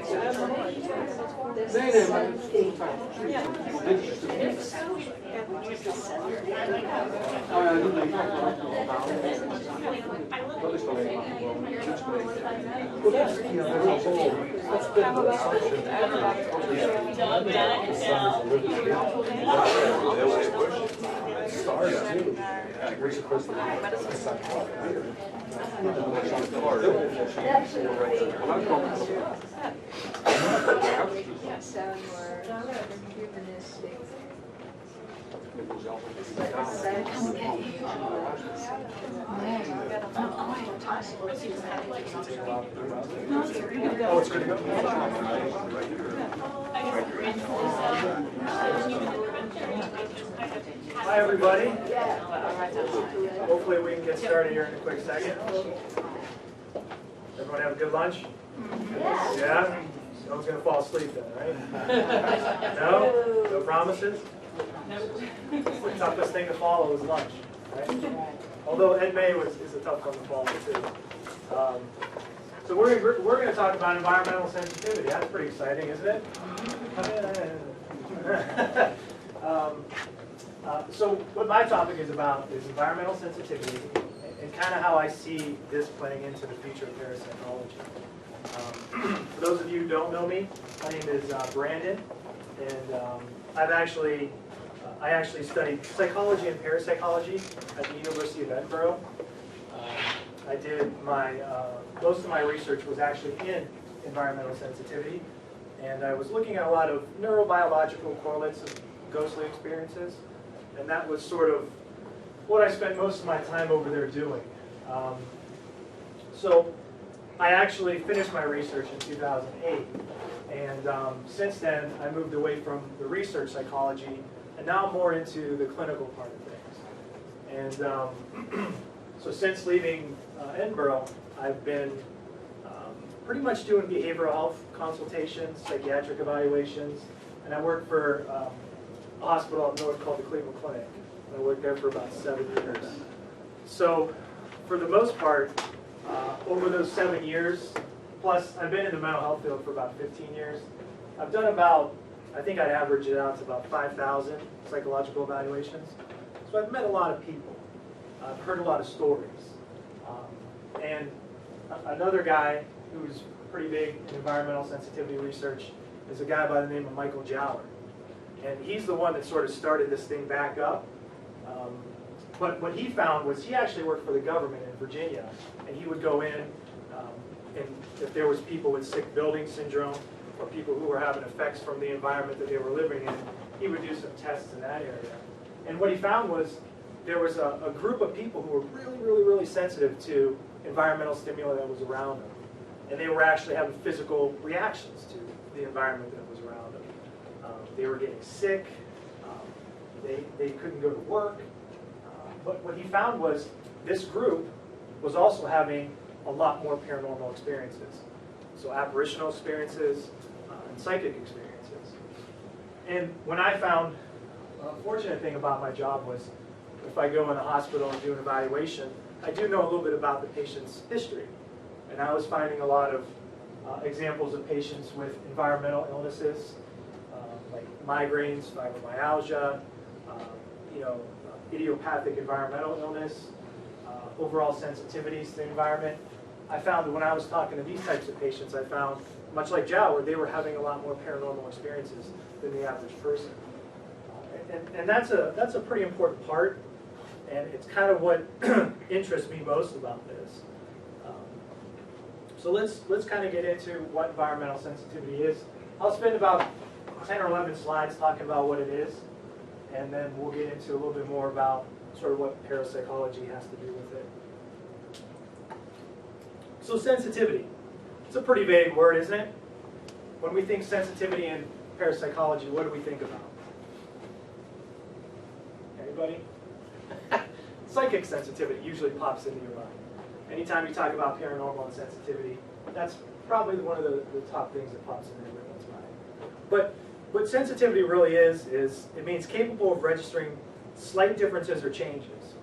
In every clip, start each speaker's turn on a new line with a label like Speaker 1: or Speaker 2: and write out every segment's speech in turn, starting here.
Speaker 1: Nee, nee, maar het is fulltime. Dit is nou ja, niet alleen dat is alleen maar gewoon
Speaker 2: Oh, it's good to go. Hi, everybody. Hopefully we can get started here in a quick second. Everyone have a good lunch? Yeah? No one's going to fall asleep then, right? No? No promises? The toughest thing to follow is lunch, right? Although Ed May is a tough one to follow too. So we're going to talk about environmental sensitivity. That's pretty exciting, isn't it? So what my topic is about is environmental sensitivity and kind of how I see this playing into the future of parapsychology. For those of you who don't know me, my name is Brandon, and I actually studied psychology and parapsychology at the University of Edinburgh. I did most of my research was actually in environmental sensitivity, and I was looking at a lot of neurobiological correlates of ghostly experiences, and that was sort of what I spent most of my time over there doing. So I actually finished my research in 2008, and since then I moved away from the research psychology, and now I'm more into the clinical part of things. And so since leaving Edinburgh, I've been pretty much doing behavioral health consultations, psychiatric evaluations, and I work for a hospital up north called the Cleveland Clinic. I worked there for about 7 years. So for the most part, over those 7 years, plus I've been in the mental health field for about 15 years, I've done about, I think I'd average it out to about 5,000 psychological evaluations. So I've met a lot of people. I've heard a lot of stories. And another guy who's pretty big in environmental sensitivity research is a guy by the name of Michael Jowler. And he's the one that sort of started this thing back up. But what he found was he actually worked for the government in Virginia, and he would go in, and if there was people with sick building syndrome or people who were having effects from the environment that they were living in, he would do some tests in that area. And what he found was there was a group of people who were really sensitive to environmental stimuli that was around them. And they were actually having physical reactions to the environment that was around them. They were getting sick. They couldn't go to work. But what he found was this group was also having a lot more paranormal experiences. So apparitional experiences and psychic experiences. And when I found, the fortunate thing about my job was if I go in a hospital and do an evaluation, I do know a little bit about the patient's history. And I was finding a lot of examples of patients with environmental illnesses, like migraines, fibromyalgia, idiopathic environmental illness, overall sensitivities to the environment. I found that when I was talking to these types of patients, I found, much like Jowler, they were having a lot more paranormal experiences than the average person. And that's a pretty important part, and it's kind of what interests me most about this. So let's kind of get into what environmental sensitivity is. I'll spend about 10 or 11 slides talking about what it is, and then we'll get into a little bit more about sort of what parapsychology has to do with it. So sensitivity. It's a pretty vague word, isn't it? When we think sensitivity in parapsychology, what do we think about? Anybody? Psychic sensitivity usually pops into your mind. Anytime you talk about paranormal and sensitivity, that's probably one of the top things that pops into everyone's mind. But what sensitivity really is it means capable of registering slight differences or changes.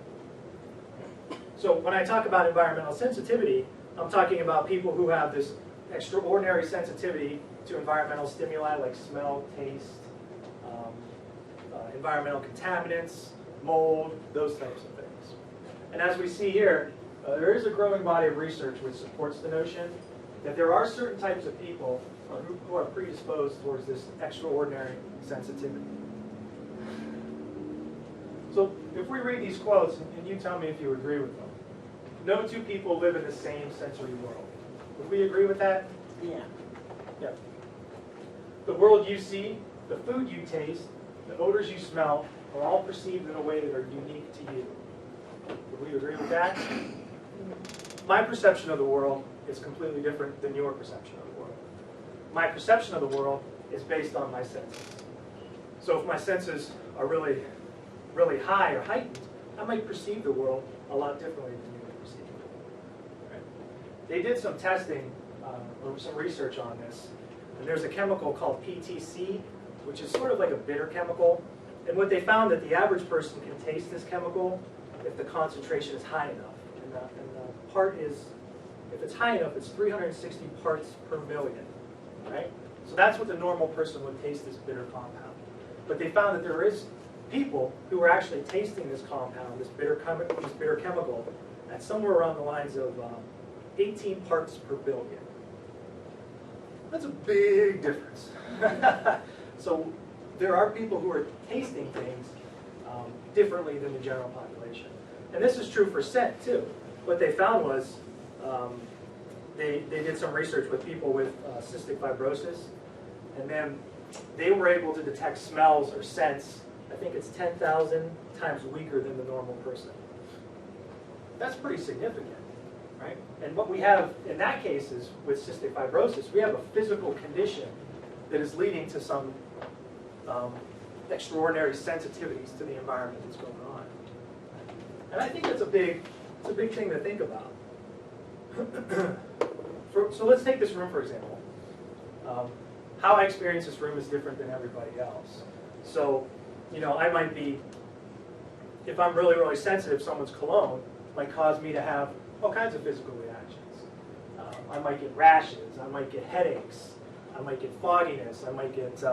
Speaker 2: So when I talk about environmental sensitivity, I'm talking about people who have this extraordinary sensitivity to environmental stimuli like smell, taste, environmental contaminants, mold, those types of things. And as we see here, there is a growing body of research which supports the notion that there are certain types of people who are predisposed towards this extraordinary sensitivity. So if we read these quotes, and you tell me if you agree with them. No two people live in the same sensory world. Would we agree with that?
Speaker 1: Yeah.
Speaker 2: Yeah. The world you see, the food you taste, the odors you smell are all perceived in a way that are unique to you. Would we agree with that? My perception of the world is completely different than your perception of the world. My perception of the world is based on my senses. So if my senses are really, really high or heightened, I might perceive the world a lot differently than you would perceive it. Right? They did some testing or some research on this, and there's a chemical called PTC, which is sort of like a bitter chemical. And what they found that the average person can taste this chemical if the concentration is high enough. And the part is, if it's high enough, it's 360 parts per million, right? So that's what the normal person would taste this bitter compound. But they found that there is people who are actually tasting this compound, this bitter chemical, at somewhere around the lines of 18 parts per billion. That's a big difference. So there are people who are tasting things differently than the general population. And this is true for scent too. What they found was they did some research with people with cystic fibrosis, and then they were able to detect smells or scents, I think it's 10,000 times weaker than the normal person. That's pretty significant, right? And what we have in that case is with cystic fibrosis, we have a physical condition that is leading to some extraordinary sensitivities to the environment that's going on. And I think that's a big thing to think about. So let's take this room for example. How I experience this room is different than everybody else. So, you know, I might be, if I'm really, really sensitive, someone's cologne might cause me to have all kinds of physical reactions. I might get rashes, I might get headaches, I might get fogginess, I might get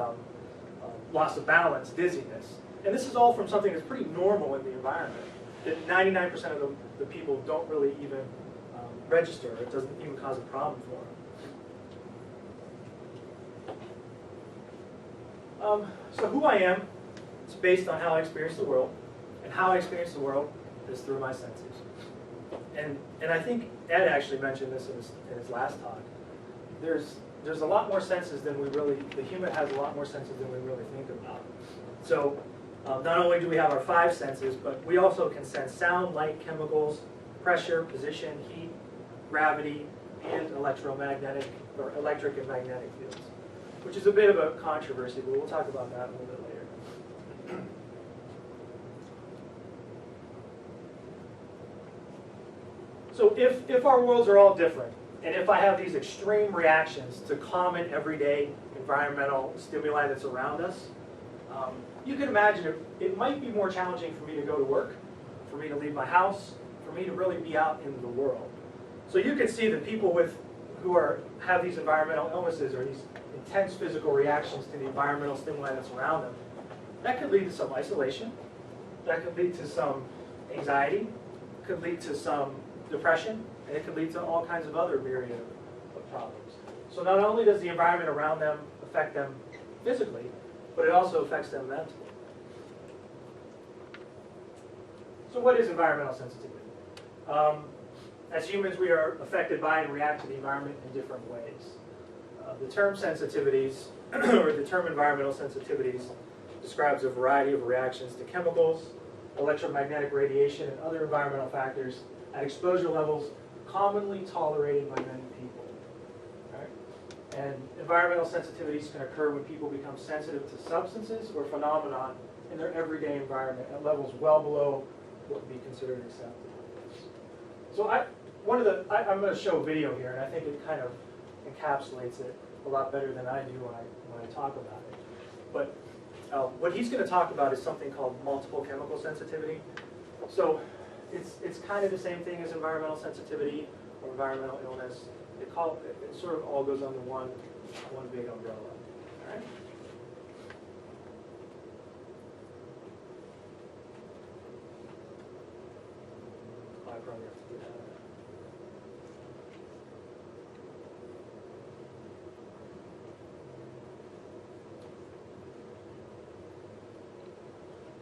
Speaker 2: loss of balance, dizziness. And this is all from something that's pretty normal in the environment, that 99% of the people don't really even register. It doesn't even cause a problem for them. So who I am is based on how I experience the world, and how I experience the world is through my senses. And I think Ed actually mentioned this in his last talk. There's a lot more senses than we really, the human has a lot more senses than we really think about. So not only do we have our 5 senses, but we also can sense sound, light, chemicals, pressure, position, heat, gravity, and electromagnetic or electric and magnetic fields, which is a bit of a controversy, but we'll talk about that a little bit later. So if our worlds are all different, and if I have these extreme reactions to common everyday environmental stimuli that's around us, you can imagine it might be more challenging for me to go to work, for me to leave my house, for me to really be out in the world. So you can see that people who have these environmental illnesses or these intense physical reactions to the environmental stimuli that's around them, that could lead to some isolation, that could lead to some anxiety, could lead to some depression, and it could lead to all kinds of other myriad of problems. So not only does the environment around them affect them physically, but it also affects them mentally. So what is environmental sensitivity? As humans, we are affected by and react to the environment in different ways. The term sensitivities, or the term environmental sensitivities, describes a variety of reactions to chemicals, electromagnetic radiation, and other environmental factors at exposure levels commonly tolerated by many people. Right? And environmental sensitivities can occur when people become sensitive to substances or phenomena in their everyday environment at levels well below what would be considered acceptable. So I'm going to show a video here, and I think it kind of encapsulates it a lot better than I do when I talk about it. But what he's going to talk about is something called multiple chemical sensitivity. So it's kind of the same thing as environmental sensitivity or environmental illness. it sort of all goes under one big umbrella. All right? I probably have to do that.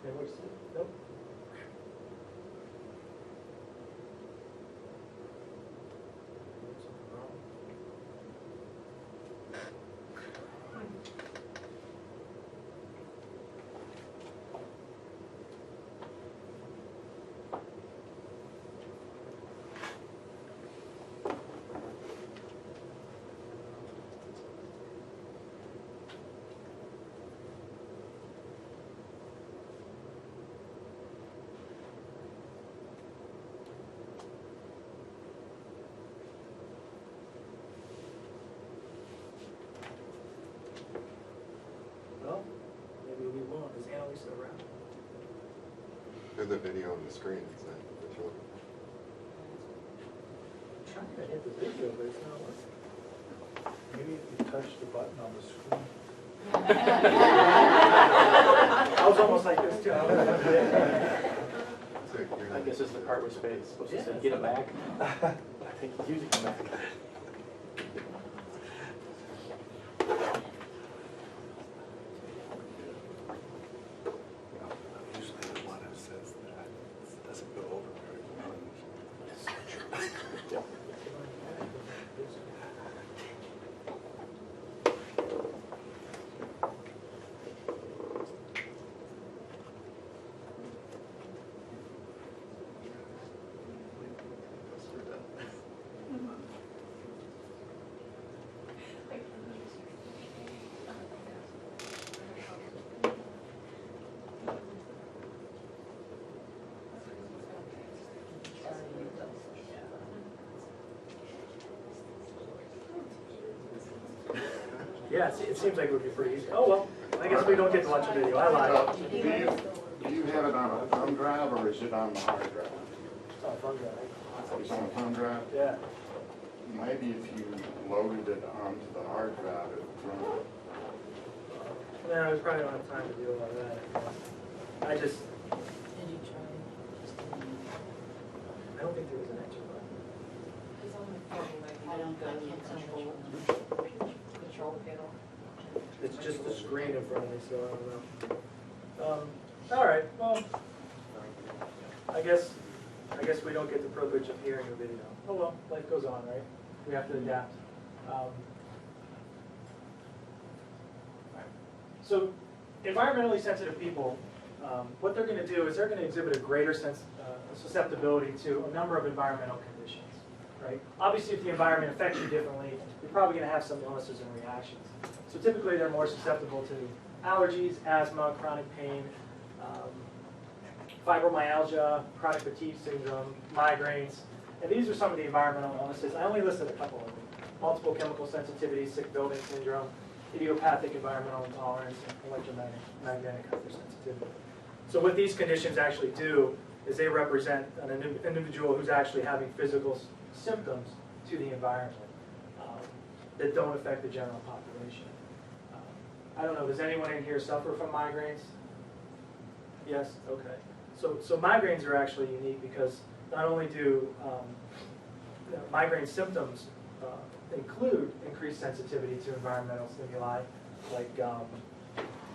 Speaker 2: Okay, what's the, nope. Something wrong. Well, maybe we won't. Is Annalisa around?
Speaker 3: There's a video on the screen, is that what you're looking
Speaker 2: I'm trying to hit the video, but it's not working.
Speaker 4: Maybe if you touch the button on the screen.
Speaker 2: I was almost like this too.
Speaker 3: So you're
Speaker 1: I guess it's the part where Spade's supposed to say, get it back. I think he's using it back.
Speaker 4: Usually the one who says that doesn't go over very well.
Speaker 2: Yeah, it seems like it would be pretty easy. Oh, well, I guess we don't get to watch a video. I lied.
Speaker 5: Do you have it on a thumb drive or is it on the hard drive?
Speaker 2: It's on fun drive.
Speaker 5: It's on a thumb drive?
Speaker 2: Yeah.
Speaker 5: Maybe if you loaded it onto the hard drive, it would run.
Speaker 2: No, we probably don't have time to do all of that. I just,
Speaker 6: Did you try?
Speaker 2: I don't think there was an extra button.
Speaker 6: It's on the phone, like,
Speaker 7: I don't
Speaker 6: I
Speaker 7: think
Speaker 6: can't
Speaker 7: it's
Speaker 6: control panel.
Speaker 2: It's just the screen in front of me, so I don't know. All right, well, I guess we don't get the privilege of hearing a video. Oh well, life goes on, right? We have to adapt. So, environmentally sensitive people, what they're going to do is they're going to exhibit a greater susceptibility to a number of environmental conditions, right? Obviously, if the environment affects you differently, you're probably going to have some illnesses and reactions. So typically, they're more susceptible to allergies, asthma, chronic pain, fibromyalgia, chronic fatigue syndrome, migraines, and these are some of the environmental illnesses. I only listed a couple of them. Multiple chemical sensitivity, sick building syndrome, idiopathic environmental intolerance, and electromagnetic hypersensitivity. So what these conditions actually do is they represent an individual who's actually having physical symptoms to the environment that don't affect the general population. I don't know, does anyone in here suffer from migraines? Yes? Okay. So migraines are actually unique because not only do migraine symptoms include increased sensitivity to environmental stimuli like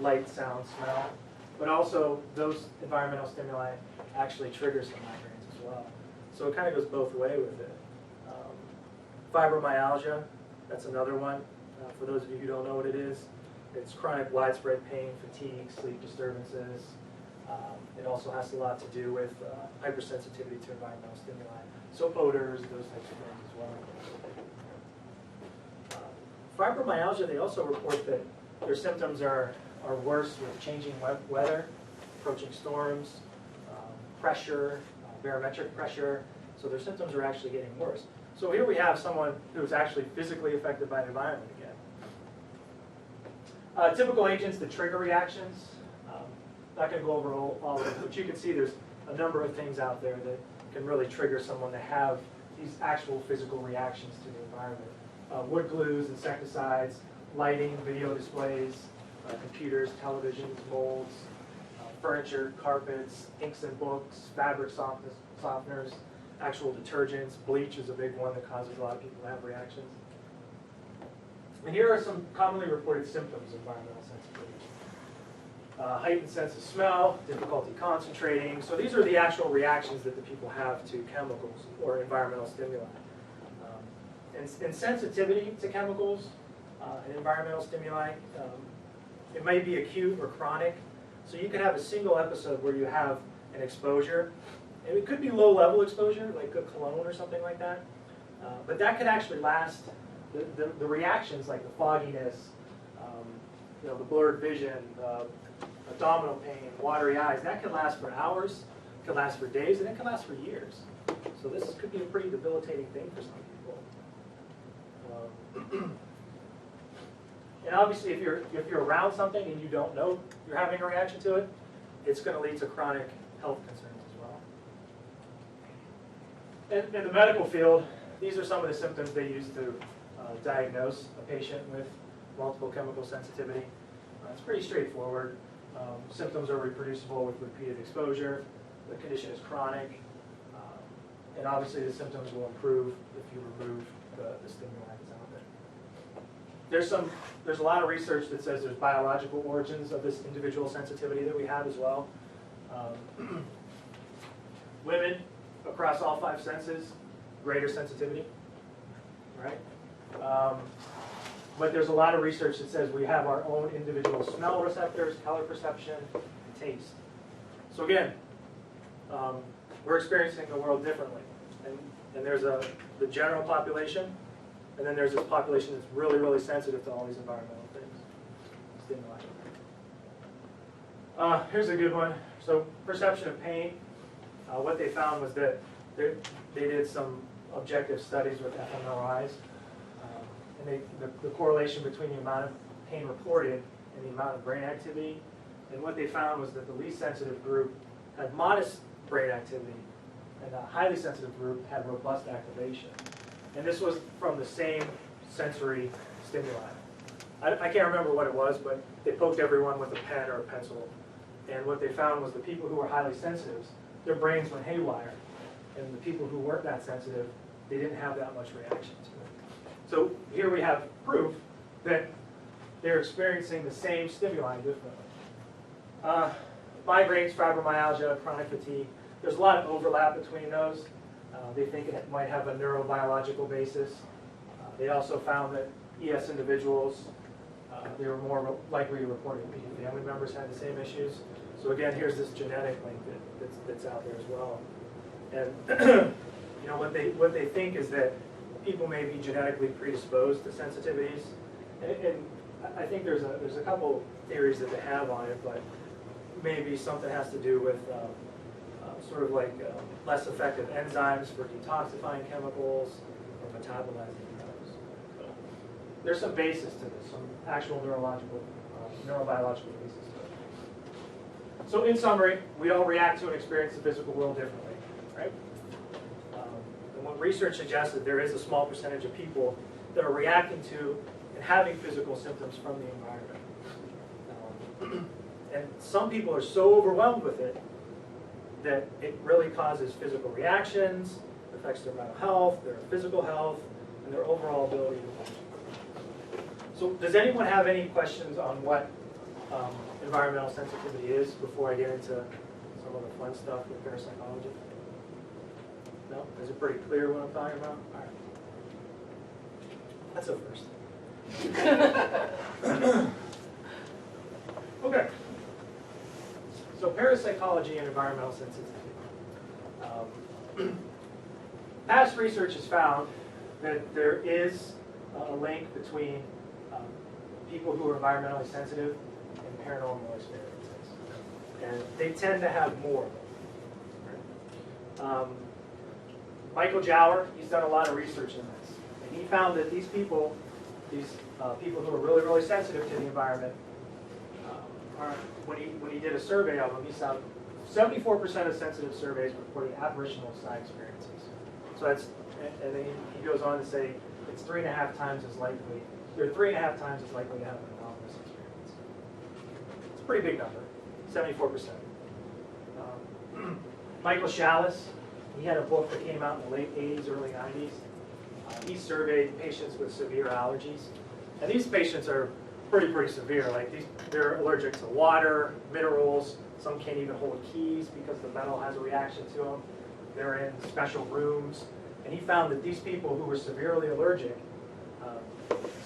Speaker 2: light, sound, smell, but also those environmental stimuli actually trigger some migraines as well. So it kind of goes both ways with it. Fibromyalgia, that's another one. For those of you who don't know what it is, it's chronic widespread pain, fatigue, sleep disturbances. It also has a lot to do with hypersensitivity to environmental stimuli. So odors, those types of things as well. Fibromyalgia, they also report that their symptoms are worse with changing weather, approaching storms, pressure, barometric pressure. So their symptoms are actually getting worse. So here we have someone who's actually physically affected by the environment again. Typical agents that trigger reactions. Not going to go over all of them, but you can see there's a number of things out there that can really trigger someone to have these actual physical reactions to the environment. Wood glues, insecticides, lighting, video displays, computers, televisions, molds, furniture, carpets, inks and books, fabric softeners, actual detergents. Bleach is a big one that causes a lot of people to have reactions. And here are some commonly reported symptoms of environmental sensitivity. Heightened sense of smell, difficulty concentrating. So these are the actual reactions that the people have to chemicals or environmental stimuli. And sensitivity to chemicals and environmental stimuli, it might be acute or chronic. So you could have a single episode where you have an exposure. And it could be low-level exposure, like a cologne or something like that. But that could actually last. The reactions like the fogginess, the blurred vision, abdominal pain, watery eyes, that can last for hours, it can last for days, and it can last for years. So this could be a pretty debilitating thing for some people. And obviously, if you're around something and you don't know you're having a reaction to it, it's going to lead to chronic health concerns as well. In the medical field, these are some of the symptoms they use to diagnose a patient with multiple chemical sensitivity. It's pretty straightforward. Symptoms are reproducible with repeated exposure. The condition is chronic. And obviously the symptoms will improve if you remove the stimuli that's out there. There's a lot of research that says there's biological origins of this individual sensitivity that we have as well. Women, across all 5 senses, greater sensitivity, right? But there's a lot of research that says we have our own individual smell receptors, color perception, and taste. So again, we're experiencing the world differently. And there's the general population, and then there's this population that's really, really sensitive to all these environmental things, stimuli. Here's a good one. So perception of pain. What they found was that they did some objective studies with fMRIs. And the correlation between the amount of pain reported and the amount of brain activity. And what they found was that the least sensitive group had modest brain activity, and the highly sensitive group had robust activation. And this was from the same sensory stimuli. I can't remember what it was, but they poked everyone with a pen or a pencil. And what they found was the people who were highly sensitive, their brains went haywire. And the people who weren't that sensitive, they didn't have that much reaction to it. So here we have proof that they're experiencing the same stimuli differently. Migraines, fibromyalgia, chronic fatigue, there's a lot of overlap between those. They think it might have a neurobiological basis. They also found that ES individuals, they were more likely to report immediate family members had the same issues. So again, here's this genetic link that's out there as well. And what they think is that people may be genetically predisposed to sensitivities, and I think there's a couple theories that they have on it, but maybe something has to do with sort of like less effective enzymes for detoxifying chemicals or metabolizing those. So there's some basis to this, some actual neurobiological basis to it. So in summary, we all react to and experience the physical world differently, right? And what research suggests that there is a small percentage of people that are reacting to and having physical symptoms from the environment. And some people are so overwhelmed with it that it really causes physical reactions, affects their mental health, their physical health, and their overall ability to function. So does anyone have any questions on what environmental sensitivity is before I get into some of the fun stuff with parapsychology? No? Is it pretty clear what I'm talking about? All right. That's a first. Okay. So parapsychology and environmental sensitivity. Past research has found that there is a link between people who are environmentally sensitive and paranormal experiences. And they tend to have more. Michael Jower, he's done a lot of research in this. And he found that these people who are really, really sensitive to the environment, when he did a survey of them, he found 74% of sensitive surveys reported apparitional side experiences. So that's, and then he goes on to say it's 3.5 times as likely, you're 3.5 times as likely to have an anomalous experience. It's a pretty big number, 74%. Michael Chalice, he had a book that came out in the late 80s, early 90s. He surveyed patients with severe allergies. And these patients are pretty severe. Like they're allergic to water, minerals. Some can't even hold keys because the metal has a reaction to them. They're in special rooms. And he found that these people who were severely allergic,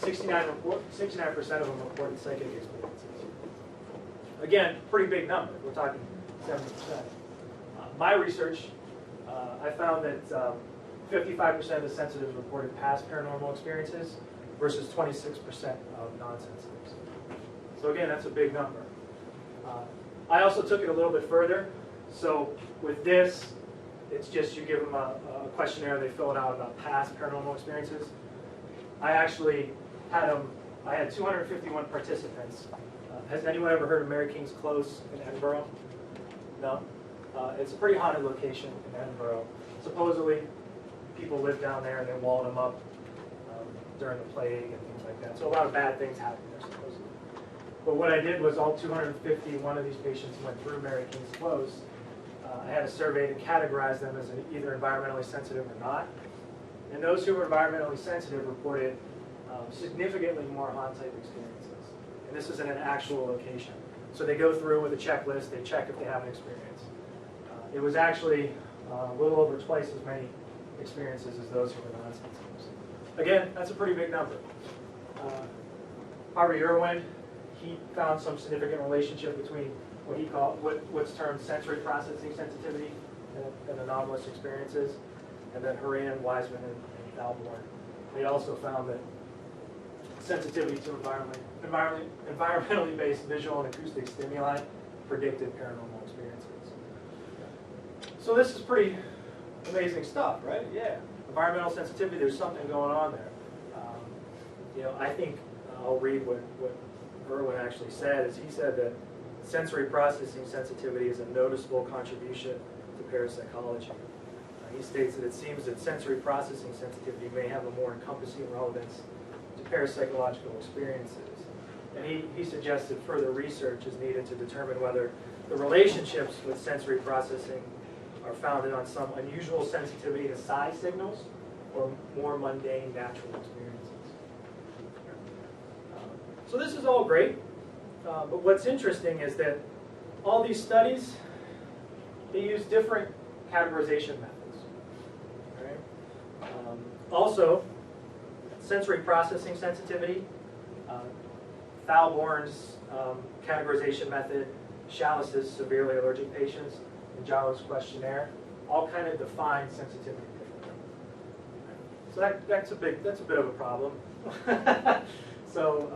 Speaker 2: 69% of them reported psychic experiences. Again, pretty big number. We're talking 70%. My research, I found that 55% of the sensitives reported past paranormal experiences versus 26% of non-sensitives. So again, that's a big number. I also took it a little bit further. So with this, it's just you give them a questionnaire, they fill it out about past paranormal experiences. I actually had I had 251 participants. Has anyone ever heard of Mary King's Close in Edinburgh? No? It's a pretty haunted location in Edinburgh. Supposedly, people lived down there and they walled them up during the plague and things like that. So a lot of bad things happened there, supposedly. But what I did was all 251 of these patients went through Mary King's Close. I had a survey to categorize them as either environmentally sensitive or not. And those who were environmentally sensitive reported significantly more haunt-type experiences. And this is in an actual location. So they go through with a checklist, they check if they have an experience. It was actually a little over twice as many experiences as those who were non-sensitives. Again, that's a pretty big number. Harvey Irwin, he found some significant relationship between what he called, what's termed sensory processing sensitivity and anomalous experiences, and then Horan, Wiseman, and Thalborn. They also found that sensitivity to environmentally based visual and acoustic stimuli predicted paranormal experiences. So this is pretty amazing stuff, right? Yeah. Environmental sensitivity, there's something going on there. I think I'll read what Irwin actually said. Is he said that sensory processing sensitivity is a noticeable contribution to parapsychology. He states that it seems that sensory processing sensitivity may have a more encompassing relevance to parapsychological experiences. And he suggested further research is needed to determine whether the relationships with sensory processing are founded on some unusual sensitivity to size signals or more mundane natural experiences. So this is all great, but what's interesting is that all these studies, they use different categorization methods. Right? Also, sensory processing sensitivity, Thalborn's categorization method, Chalice's severely allergic patients, and Jallo's questionnaire, all kind of define sensitivity differently. So that's a bit of a problem. So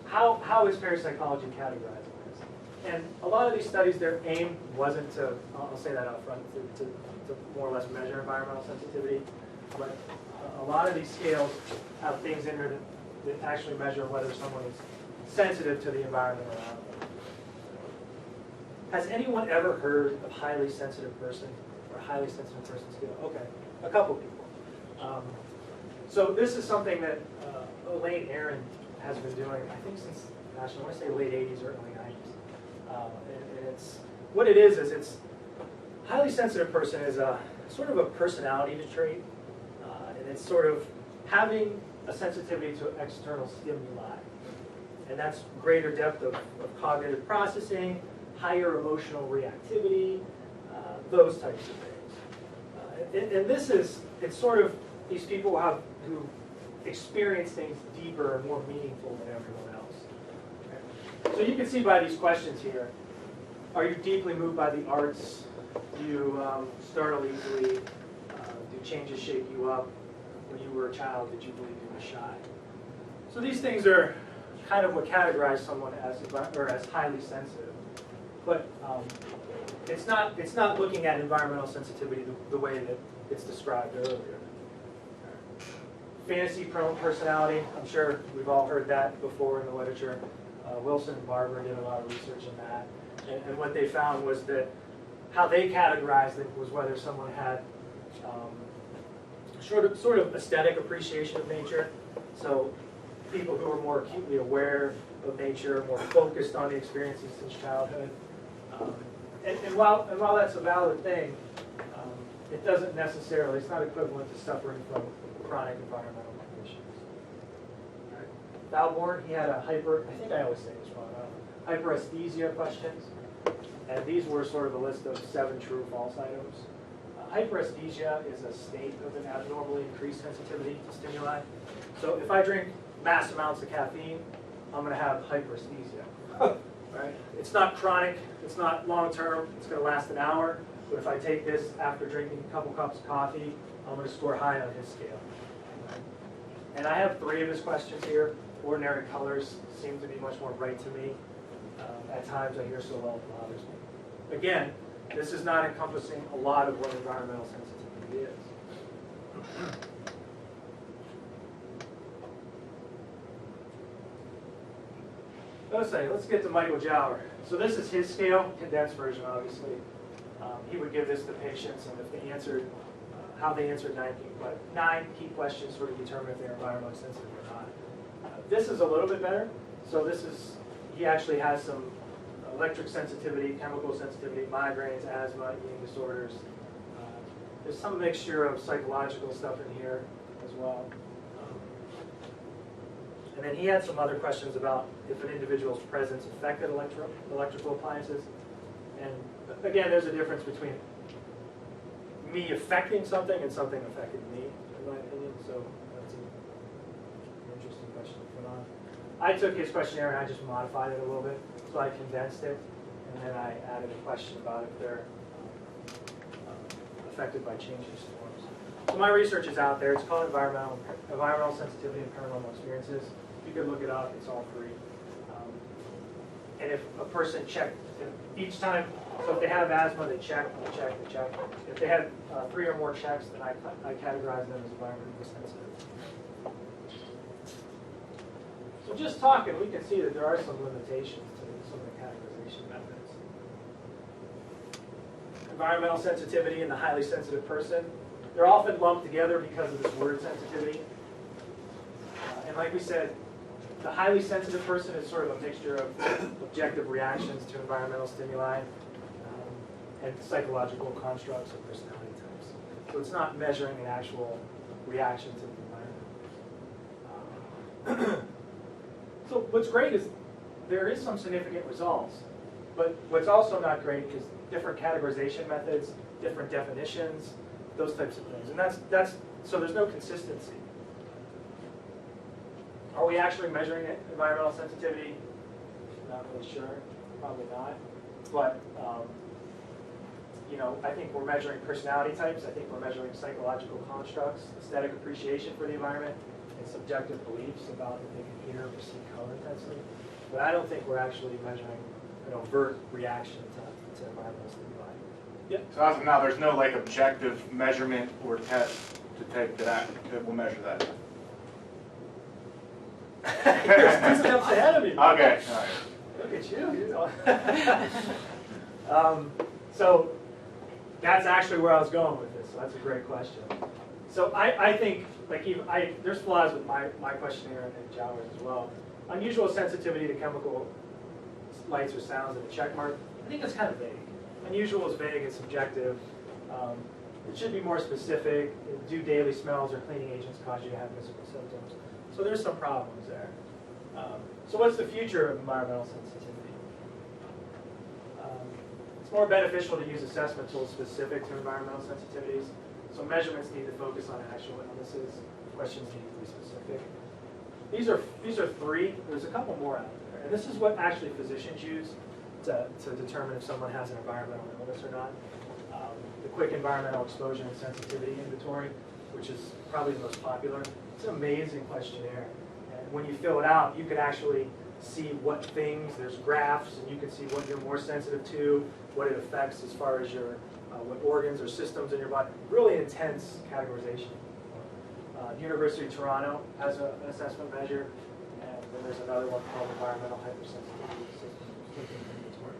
Speaker 2: how is parapsychology categorized? And a lot of these studies, their aim wasn't to, I'll say that up front, to more or less measure environmental sensitivity, but a lot of these scales have things in there that actually measure whether someone is sensitive to the environment around them. Has anyone ever heard of highly sensitive person or highly sensitive person scale? Okay, a couple people. So this is something that Elaine Aaron has been doing, I think since, gosh, I want to say late 80s or early 90s. And it's, what it is it's, highly sensitive person is a sort of a personality trait. And it's sort of having a sensitivity to external stimuli. And that's greater depth of cognitive processing, higher emotional reactivity, those types of things. And this is, it's sort of these people who experience things deeper and more meaningful than everyone else. Okay. So you can see by these questions here, are you deeply moved by the arts? Do you startle easily? Do changes shake you up? When you were a child, did you believe you were shy? So these things are kind of what categorize someone as highly sensitive. But it's not looking at environmental sensitivity the way that it's described earlier. Fantasy-prone personality, I'm sure we've all heard that before in the literature. Wilson and Barber did a lot of research in that. And what they found was that how they categorized it was whether someone had sort of aesthetic appreciation of nature. So people who are more acutely aware of nature, more focused on the experiences since childhood. And while that's a valid thing, it doesn't necessarily, it's not equivalent to suffering from chronic environmental conditions. Right. Valborn, he had a I think I always say this wrong, hyperesthesia questions. And these were sort of a list of 7 true or false items. Hyperesthesia is a state of an abnormally increased sensitivity to stimuli. So if I drink mass amounts of caffeine, I'm going to have hyperesthesia. Right? It's not chronic, it's not long term, it's going to last an hour. But if I take this after drinking a couple cups of coffee, I'm going to score high on his scale. Right? And I have 3 of his questions here. Ordinary colors seem to be much more bright to me. At times I hear so low it bothers me. Again, this is not encompassing a lot of what environmental sensitivity is. Let's get to Michael Jower. So this is his scale, condensed version, obviously. He would give this to patients, and if they answered, how they answered 9 key questions sort of determine if they're environmentally sensitive or not. This is a little bit better. So this is, he actually has some electric sensitivity, chemical sensitivity, migraines, asthma, eating disorders. There's some mixture of psychological stuff in here as well. And then he had some other questions about if an individual's presence affected electrical appliances. And again, there's a difference between me affecting something and something affecting me, in my opinion. So that's an interesting question to put on. I took his questionnaire and I just modified it a little bit. So I condensed it, and then I added a question about if they're affected by changing storms. So my research is out there. It's called Environmental Sensitivity and Paranormal Experiences. You can look it up. It's all free. And if a person checked, each time, so if they have asthma, they check, they check, they check. If they had 3 or more checks, then I categorize them as environmentally sensitive. So just talking, we can see that there are some limitations to some of the categorization methods. Environmental sensitivity and the highly sensitive person, they're often lumped together because of this word sensitivity. And like we said, the highly sensitive person is sort of a mixture of objective reactions to environmental stimuli and psychological constructs of personality types. So it's not measuring an actual reaction to the environment. So what's great is there is some significant results, but what's also not great is different categorization methods, different definitions, those types of things. And that's so there's no consistency. Are we actually measuring environmental sensitivity? Not really sure, probably not. But you know, I think we're measuring personality types. I think we're measuring psychological constructs, aesthetic appreciation for the environment, and subjective beliefs about if they can hear or see color intensely. But I don't think we're actually measuring an overt reaction to environmental stimuli. Yep.
Speaker 7: So as of now, there's no like objective measurement or test to take that will measure that.
Speaker 2: You're 2 steps ahead of me.
Speaker 7: Okay. All right.
Speaker 2: Look at you. So that's actually where I was going with this. So that's a great question. So I think like there's flaws with my questionnaire and Jower's as well. Unusual sensitivity to chemical lights or sounds and a check mark. I think that's kind of vague. Unusual is vague and subjective. It should be more specific. Do daily smells or cleaning agents cause you to have visible symptoms? So there's some problems there. So what's the future of environmental sensitivity? It's more beneficial to use assessment tools specific to environmental sensitivities. So measurements need to focus on actual illnesses. Questions need to be specific. These are 3. There's a couple more out there. And this is what actually physicians use to determine if someone has an environmental illness or not. The quick environmental exposure and sensitivity inventory, which is probably the most popular. It's an amazing questionnaire. And when you fill it out, you can actually see what things, there's graphs, and you can see what you're more sensitive to, what it affects as far as your what organs or systems in your body. Really intense categorization. University of Toronto has an assessment measure, and then there's another one called environmental hypersensitivity system inventory.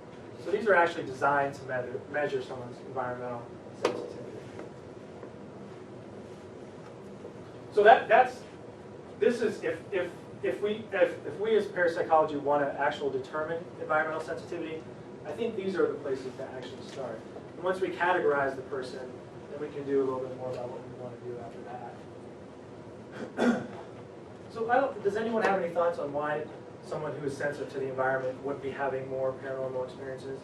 Speaker 2: So these are actually designed to measure someone's environmental sensitivity. So this is if we as parapsychology want to actually determine environmental sensitivity, I think these are the places to actually start. And once we categorize the person, then we can do a little bit more about what we want to do after that. So does anyone have any thoughts on why someone who is sensitive to the environment would be having more paranormal experiences?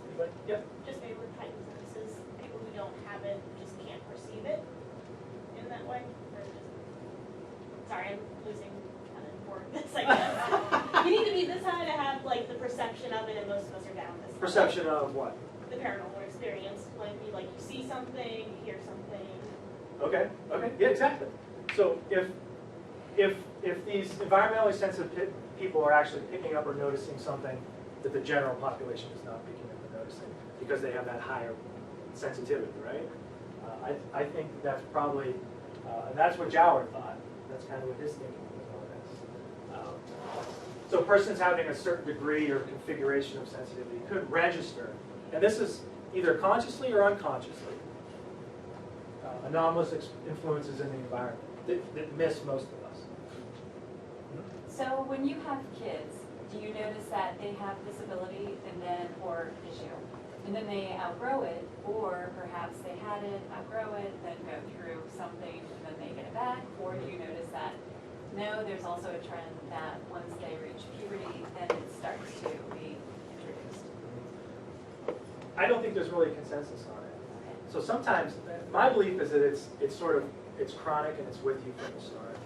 Speaker 2: Anybody? Yeah.
Speaker 8: Just maybe with heightened senses, people who don't have it just can't perceive it in that way. Or just, sorry, I'm losing kind of more of this, I guess. You need to be this high to have like the perception of it, and most of us are down this high.
Speaker 2: Perception of what?
Speaker 8: The paranormal experience. Like you see something, you hear something.
Speaker 2: Okay. Okay. Yeah. Exactly. So if these environmentally sensitive people are actually picking up or noticing something that the general population is not picking up or noticing because they have that higher sensitivity, right? I think that's probably, and that's what Jauer thought. That's kind of what his thinking was on this. So persons having a certain degree or configuration of sensitivity could register, and this is either consciously or unconsciously, anomalous influences in the environment that miss most of us.
Speaker 9: So when you have kids, do you notice that they have disability or issue, and then they outgrow it, or perhaps they had it, outgrow it, then go through something, and then they get it back? Or do you notice that, no, there's also a trend that once they reach puberty, then it starts to be introduced?
Speaker 2: I don't think there's really a consensus on it. So sometimes, my belief is that it's chronic and it's with you from the start.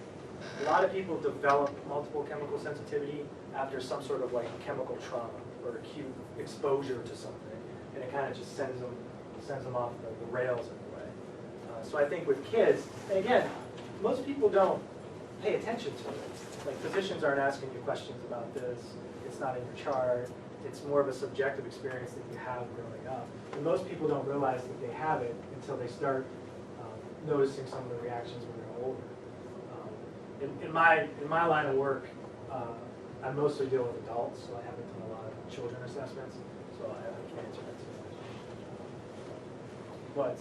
Speaker 2: A lot of people develop multiple chemical sensitivity after some sort of like chemical trauma or acute exposure to something, and it kind of just sends them off the rails in a way. So I think with kids, and again, most people don't pay attention to it. Like physicians aren't asking you questions about this. It's not in your chart. It's more of a subjective experience that you have growing up. And most people don't realize that they have it until they start noticing some of the reactions when they're older. In my line of work, I mostly deal with adults, so I haven't done a lot of children assessments, so I can't answer that too much.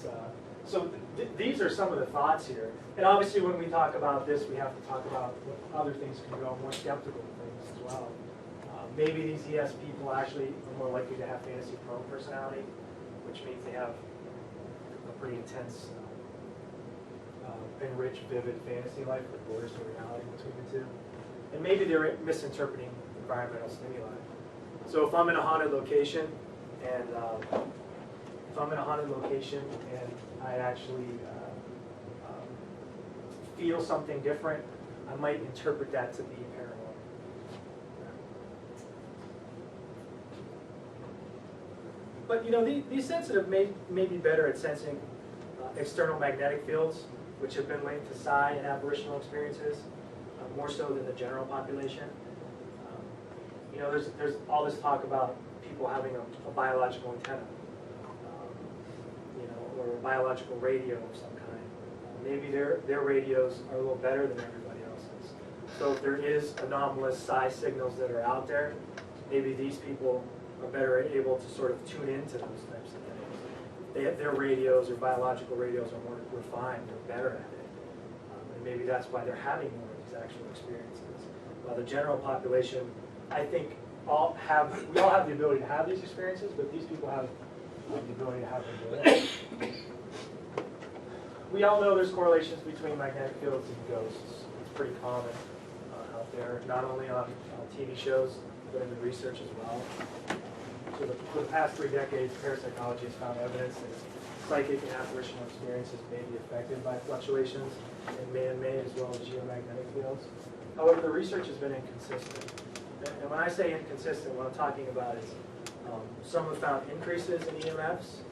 Speaker 2: But these are some of the thoughts here. And obviously when we talk about this, we have to talk about what other things can go, more skeptical things as well. Maybe these ES people actually are more likely to have fantasy-prone personality, which means they have a pretty intense, enriched, vivid fantasy life that borders the reality between the two. And maybe they're misinterpreting environmental stimuli. So if I'm in a haunted location and I actually feel something different, I might interpret that to be paranormal. But you know, these sensitive may be better at sensing external magnetic fields, which have been linked to psi and apparitional experiences, more so than the general population. You know, there's all this talk about people having a biological antenna, you know, or a biological radio of some kind. Maybe their radios are a little better than everybody else's. So if there is anomalous psi signals that are out there, maybe these people are better able to sort of tune into those types of things. Their radios or biological radios are more refined, they're better at it. And maybe that's why they're having more of these actual experiences. While the general population, I think, we all have the ability to have these experiences, but these people have the ability to have them. We all know there's correlations between magnetic fields and ghosts. It's pretty common out there, not only on TV shows, but in the research as well. So for the past 3 decades, parapsychology has found evidence that psychic and apparitional experiences may be affected by fluctuations in man-made as well as geomagnetic fields. However, the research has been inconsistent. And when I say inconsistent, what I'm talking about is some have found increases in EMFs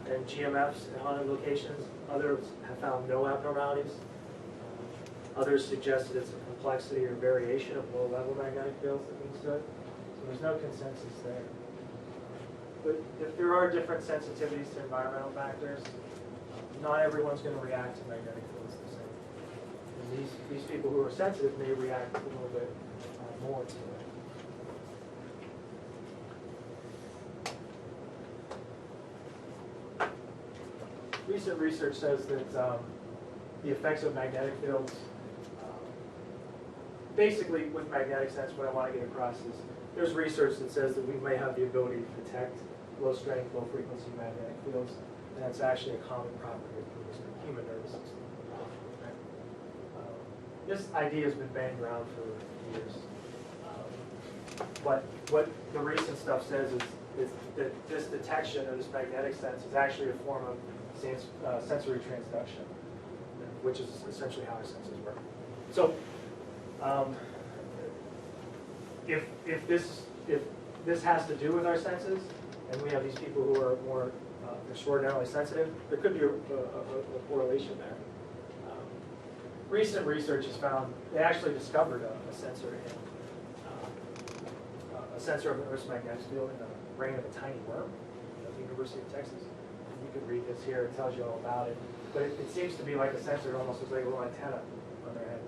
Speaker 2: and GMFs in haunted locations. Others have found no abnormalities. Others suggested it's a complexity or variation of low-level magnetic fields that means to it. So there's no consensus there. But if there are different sensitivities to environmental factors, not everyone's going to react to magnetic fields the same. And these people who are sensitive may react a little bit more to it. recent research says that the effects of magnetic fields, basically with magnetic sense, what I want to get across is there's research that says that we may have the ability to detect low strength, low frequency magnetic fields, and that's actually a common property of the human nervous system. This idea has been banged around for years. But what the recent stuff says is that this detection of this magnetic sense is actually a form of sensory transduction, which is essentially how our senses work. So, if this has to do with our senses, and we have these people who are more extraordinarily sensitive, there could be a correlation there. Recent research has found they actually discovered a sensor in a sensor of the Earth's magnetic field in the brain of a tiny worm at the University of Texas. And you can read this here; it tells you all about it. But it seems to be like a sensor. It almost looks like a little antenna on their head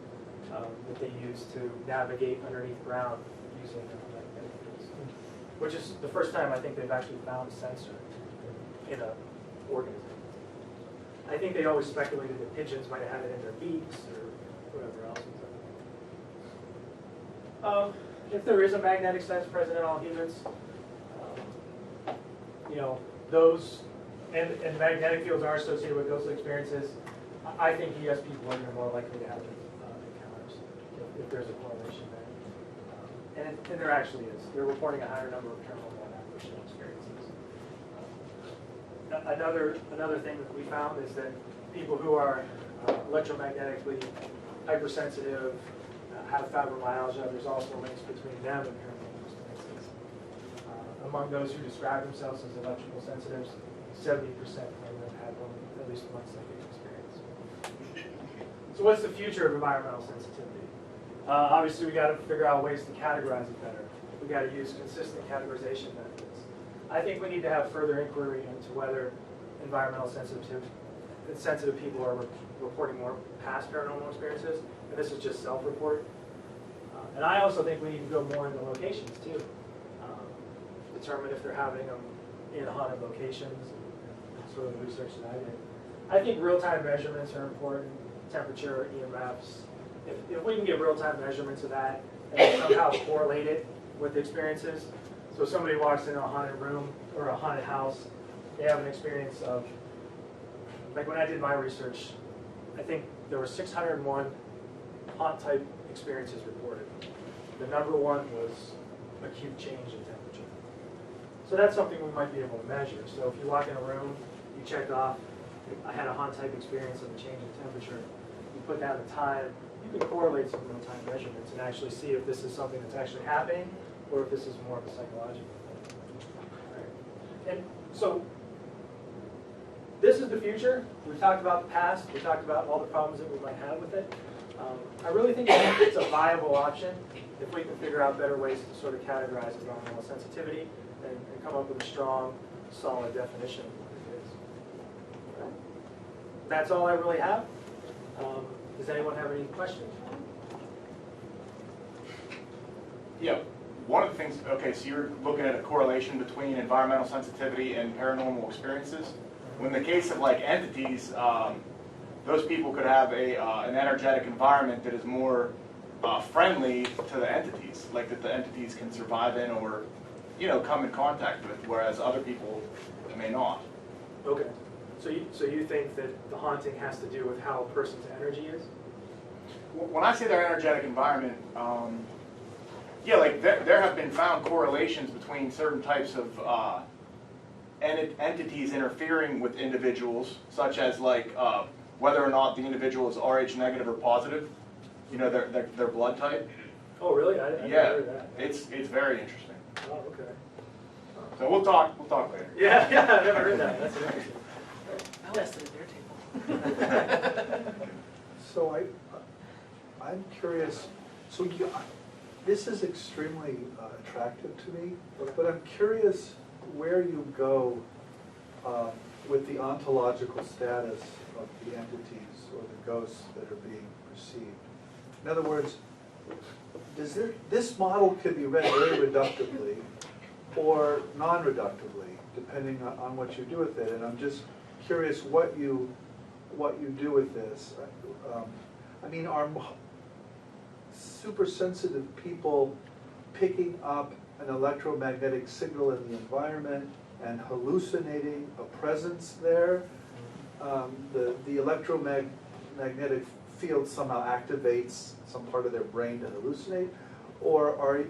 Speaker 2: that they use to navigate underneath ground using magnetic fields. Which is the first time I think they've actually found a sensor in an organism. I think they always speculated that pigeons might have had it in their beaks or whatever else. If there is a magnetic sense present in all humans, those and magnetic fields are associated with ghostly experiences. I think ESP women are more likely to have encounters if there's a correlation there. And there actually is. They're reporting a higher number of paranormal and apparitional experiences. Another thing that we found is that people who are electromagnetically hypersensitive, have fibromyalgia, there's also links between them and paranormal experiences. Among those who describe themselves as electrical sensitives, 70% claim they've had at least one psychic experience. So what's the future of environmental sensitivity? Obviously, we got to figure out ways to categorize it better. We got to use consistent categorization methods. I think we need to have further inquiry into whether environmental sensitive people are reporting more past paranormal experiences, and this is just self-report. And I also think we need to go more into locations too. Determine if they're having them in haunted locations, and sort of the research that I did. I think real-time measurements are important, temperature, EMFs. If we can get real-time measurements of that and somehow correlate it with experiences. So if somebody walks into a haunted room or a haunted house, they have an experience of, like when I did my research, I think there were 601 haunt-type experiences reported. The number one was acute change in temperature. So that's something we might be able to measure. So if you walk in a room, you check off, I had a haunt-type experience of a change in temperature. You put down the time, you can correlate some real-time measurements and actually see if this is something that's actually happening or if this is more of a psychological thing. Right. And so this is the future. We've talked about the past. We talked about all the problems that we might have with it. I really think it's a viable option if we can figure out better ways to sort of categorize environmental sensitivity and come up with a strong, solid definition of what it is. Right. That's all I really have. Does anyone have any questions?
Speaker 7: Yeah, one of the things, okay, so you're looking at a correlation between environmental sensitivity and paranormal experiences. In the case of like entities, those people could have an energetic environment that is more friendly to the entities, like that the entities can survive in or, come in contact with, whereas other people may not.
Speaker 2: Okay. So you think that the haunting has to do with how a person's energy is?
Speaker 7: When I say their energetic environment, yeah, like there have been found correlations between certain types of entities interfering with individuals, such as like whether or not the individual is Rh negative or positive, their blood type.
Speaker 2: Oh, really? I never heard that.
Speaker 7: It's very interesting.
Speaker 2: Oh, okay.
Speaker 7: So we'll talk later.
Speaker 2: Yeah, I've never heard that. That's interesting.
Speaker 6: I want to sit at their table.
Speaker 10: So I'm curious, so this is extremely attractive to me, but I'm curious where you go with the ontological status of the entities or the ghosts that are being perceived. In other words, this model could be read very reductively or non-reductively, depending on what you do with it. And I'm just curious what you do with this. I mean, are super sensitive people picking up an electromagnetic signal in the environment and hallucinating a presence there? The electromagnetic field somehow activates some part of their brain to hallucinate? Or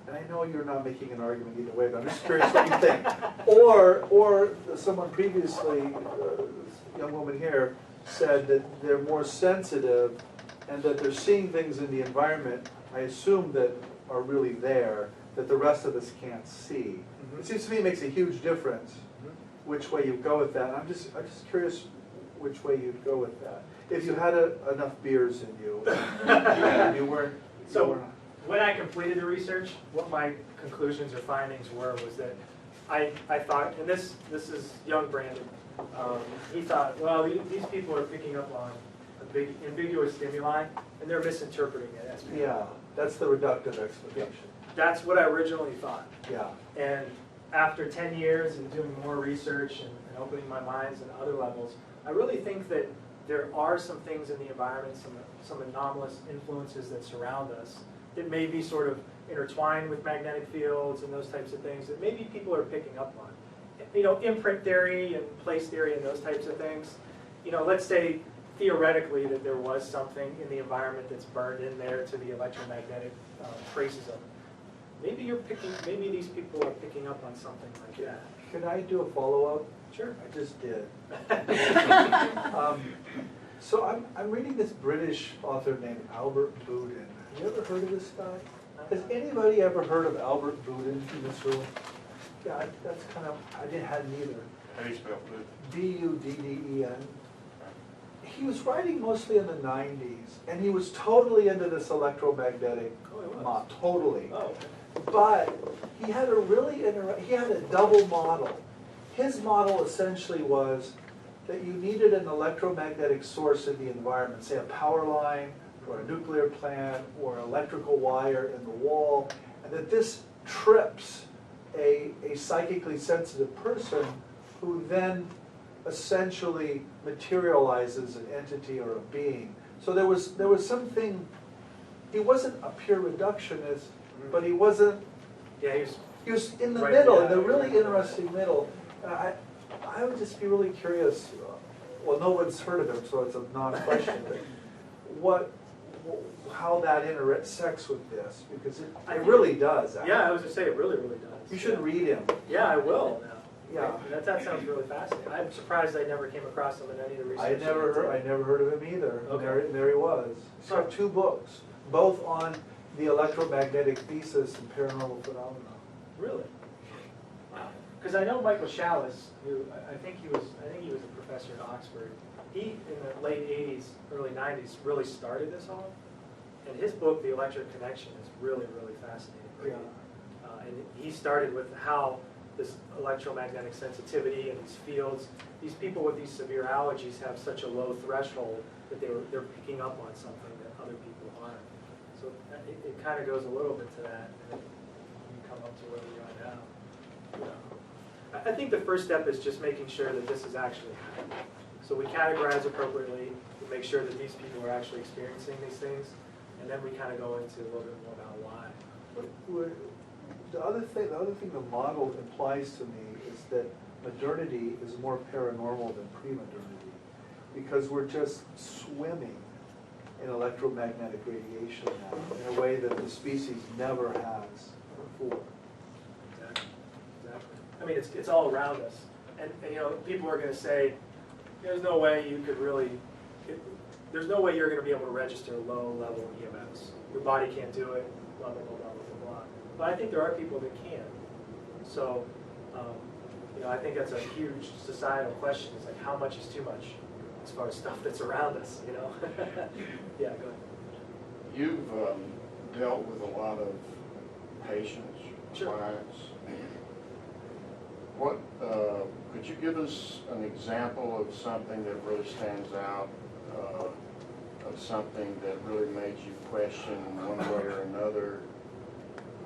Speaker 10: and I know you're not making an argument either way, but I'm just curious what you think. Or someone previously, a young woman here, said that they're more sensitive and that they're seeing things in the environment, I assume, that are really there, that the rest of us can't see. It seems to me it makes a huge difference which way you go with that. I'm just curious which way you'd go with that. If you had enough beers in you, and you weren't.
Speaker 2: So when I completed the research, what my conclusions or findings were was that I thought, and this is young Brandon, he thought, well, these people are picking up on a big ambiguous stimuli, and they're misinterpreting it as being.
Speaker 10: Yeah, that's the reductive explanation.
Speaker 2: That's what I originally thought.
Speaker 10: Yeah.
Speaker 2: And after 10 years and doing more research and opening my minds on other levels, I really think that there are some things in the environment, some anomalous influences that surround us that may be sort of intertwined with magnetic fields and those types of things that maybe people are picking up on. You know, imprint theory and place theory and those types of things. You know, let's say theoretically that there was something in the environment that's burned in there to the electromagnetic traces of it. Maybe these people are picking up on something like that.
Speaker 10: Can I do a follow-up?
Speaker 2: Sure.
Speaker 10: I just did. So I'm reading this British author named Albert Boudin. Have you ever heard of this guy? Has anybody ever heard of Albert Boudin in this room? Yeah, that's kind of, hadn't either.
Speaker 4: How do you spell Boudin?
Speaker 10: B-U-D-D-E-N. He was writing mostly in the 90s, and he was totally into this electromagnetic totally.
Speaker 2: Oh, okay.
Speaker 10: But he had he had a double model. His model essentially was that you needed an electromagnetic source in the environment, say a power line or a nuclear plant or an electrical wire in the wall, and that this trips a psychically sensitive person who then essentially materializes an entity or a being. So there was something, he wasn't a pure reductionist, but he wasn't,
Speaker 2: Yeah,
Speaker 10: he was in the
Speaker 2: Right,
Speaker 10: middle,
Speaker 2: yeah,
Speaker 10: in the really
Speaker 2: right.
Speaker 10: interesting middle. I would just be really curious, well, no one's heard of him, so it's a non-question, but how that intersects with this, because it really does. Actually.
Speaker 2: Yeah, I was going to say it really, really does.
Speaker 10: You should read him.
Speaker 2: Yeah, I will now.
Speaker 10: Yeah.
Speaker 2: That sounds really fascinating. I'm surprised I never came across him in any of the research.
Speaker 10: I never heard of him either.
Speaker 2: Okay.
Speaker 10: There he was. He's got 2 books, both on the electromagnetic thesis and paranormal phenomena.
Speaker 2: Really? Wow. Because I know Michael Chalice, who I think he was a professor at Oxford. He, in the late 80s, early 90s, really started this all. And his book, The Electric Connection, is really, really fascinating.
Speaker 10: Yeah.
Speaker 2: And he started with how this electromagnetic sensitivity and these fields, these people with these severe allergies have such a low threshold that they're picking up on something that other people aren't. So it kind of goes a little bit to that, and you come up to where we are now. I think the first step is just making sure that this is actually happening. So we categorize appropriately, we make sure that these people are actually experiencing these things, and then we kind of go into a little bit more about why.
Speaker 10: The other thing the model implies to me is that modernity is more paranormal than pre-modernity, because we're just swimming in electromagnetic radiation now in a way that the species never has before.
Speaker 2: Exactly. I mean, it's all around us, and you know, people are going to say, there's no way you could really, there's no way you're going to be able to register low-level EMFs. Your body can't do it, blah, blah, blah, blah, blah, blah. But I think there are people that can. So, you know, I think that's a huge societal question. It's like, how much is too much as far as stuff that's around us, you know? Yeah, go ahead.
Speaker 5: You've dealt with a lot of patients,
Speaker 2: Sure.
Speaker 5: clients. What, could you give us an example of something that really stands out, of something that really made you question one way or another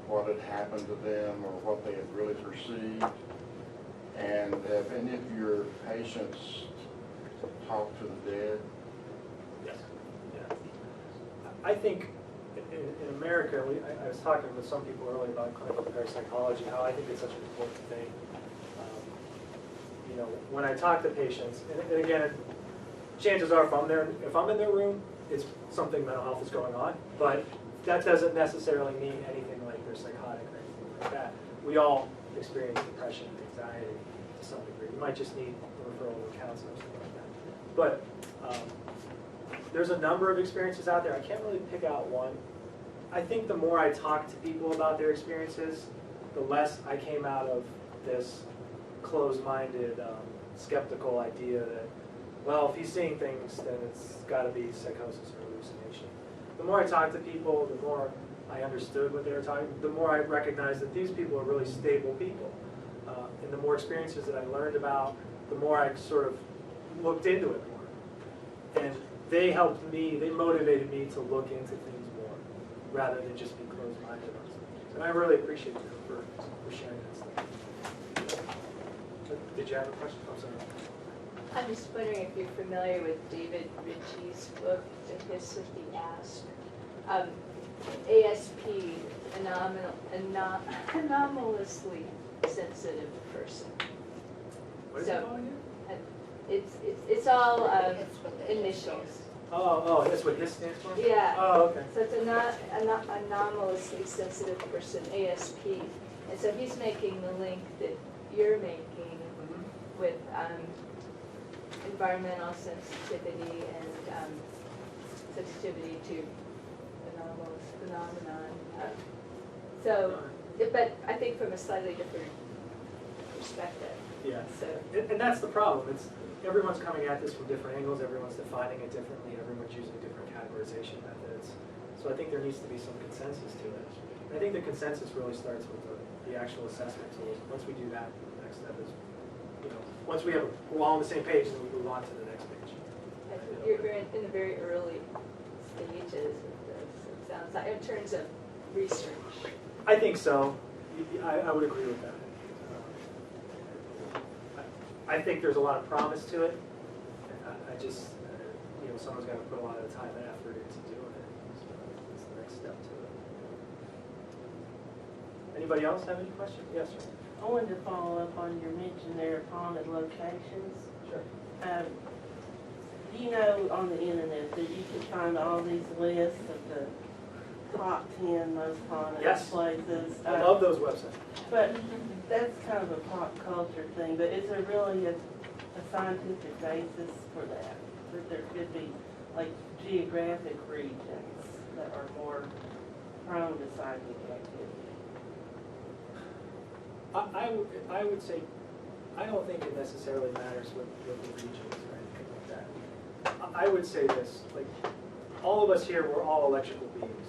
Speaker 5: what had happened to them or what they had really perceived? And have any of your patients talked to the dead?
Speaker 2: Yes. Yeah. I think in America, I was talking with some people earlier about clinical parapsychology, how I think it's such an important thing. You know, when I talk to patients, and again, chances are if I'm in their room, it's something mental health is going on, but that doesn't necessarily mean anything like they're psychotic or anything like that. We all experience depression and anxiety to some degree. You might just need a referral to a counselor or something like that. But there's a number of experiences out there. I can't really pick out one. I think the more I talk to people about their experiences, the less I came out of this closed-minded, skeptical idea that, well, if he's seeing things, then it's got to be psychosis or hallucination. The more I talked to people, the more I understood what they were talking, the more I recognized that these people are really stable people. And the more experiences that I learned about, the more I sort of looked into it more. And they helped me, they motivated me to look into things more, rather than just be closed-minded on some things. And I really appreciate you for sharing that stuff. Did you have a question? I'm sorry.
Speaker 11: I'm just wondering if you're familiar with David Ritchie's book, The Hiss of the Asp. ASP, anomalously sensitive person.
Speaker 2: What is it called again?
Speaker 11: It's all initials.
Speaker 2: Oh, that's what HIS stands for?
Speaker 11: Yeah.
Speaker 2: Oh, okay.
Speaker 11: So it's anomalously sensitive person, ASP. And so he's making the link that you're making with environmental sensitivity and sensitivity to anomalous phenomenon. But I think from a slightly different perspective.
Speaker 2: Yeah.
Speaker 11: So,
Speaker 2: And that's the problem. It's everyone's coming at this from different angles. Everyone's defining it differently. Everyone's using different categorization methods. So I think there needs to be some consensus to it. I think the consensus really starts with the actual assessment tools. Once we do that, the next step is, once we're all on the same page, then we move on to the next page.
Speaker 11: I think you're in the very early stages of this, it sounds like, in terms of research.
Speaker 2: I think so. I would agree with that. I think there's a lot of promise to it. I just, someone's got to put a lot of time and effort into doing it. So that's the next step to it. Anybody else have any questions? Yes, sir.
Speaker 6: I wanted to follow up on your mention there of haunted locations.
Speaker 2: Sure.
Speaker 6: Do you know on the internet that you can find all these lists of the top 10 most haunted places?
Speaker 2: I love those websites.
Speaker 6: But that's kind of a pop culture thing, but is there really a scientific basis for that? That there could be like geographic regions that are more prone to psychic activity?
Speaker 2: I would say, I don't think it necessarily matters what the regions or anything like that. I would say this, like, all of us here, we're all electrical beings.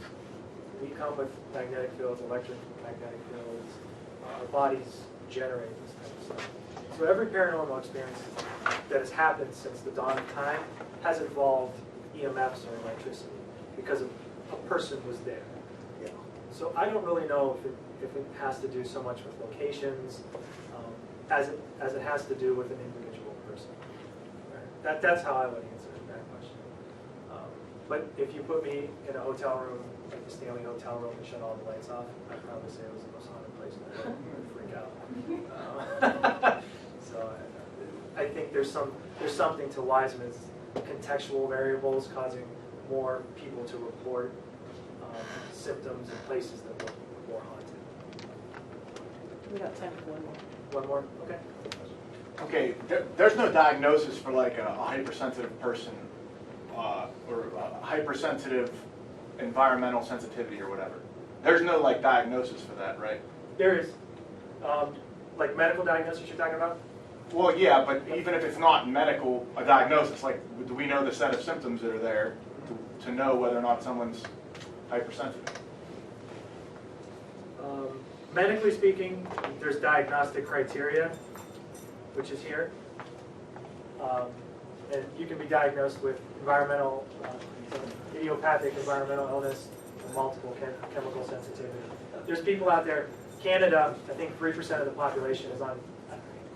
Speaker 2: We come with magnetic fields, electromagnetic fields. Our bodies generate this kind of stuff. So every paranormal experience that has happened since the dawn of time has involved EMFs or electricity because a person was there. So I don't really know if it has to do so much with locations as it has to do with an individual person. Right? That's how I would answer that question. But if you put me in a hotel room, like the Stanley Hotel room, and shut all the lights off, I'd probably say it was the most haunted place in the world. I'd freak out. So I think there's something to Wiseman's contextual variables causing more people to report symptoms in places that look more haunted.
Speaker 6: We got time for one more.
Speaker 2: One more? Okay.
Speaker 7: Okay, there's no diagnosis for like a hypersensitive person or a hypersensitive environmental sensitivity or whatever. There's no like diagnosis for that, right?
Speaker 2: There is. Like medical diagnosis you're talking about?
Speaker 7: Well, yeah, but even if it's not medical, a diagnosis, like do we know the set of symptoms that are there to know whether or not someone's hypersensitive?
Speaker 2: Medically speaking, there's diagnostic criteria, which is here. And you can be diagnosed with environmental, idiopathic environmental illness, and multiple chemical sensitivity. There's people out there, Canada, I think 3% of the population is on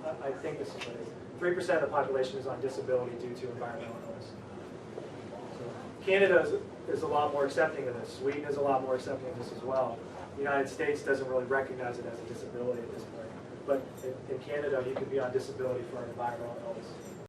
Speaker 2: I think this is what it is. 3% of the population is on disability due to environmental illness. So Canada is a lot more accepting of this. Sweden is a lot more accepting of this as well. The United States doesn't really recognize it as a disability at this point. But in Canada, you could be on disability for an environmental illness.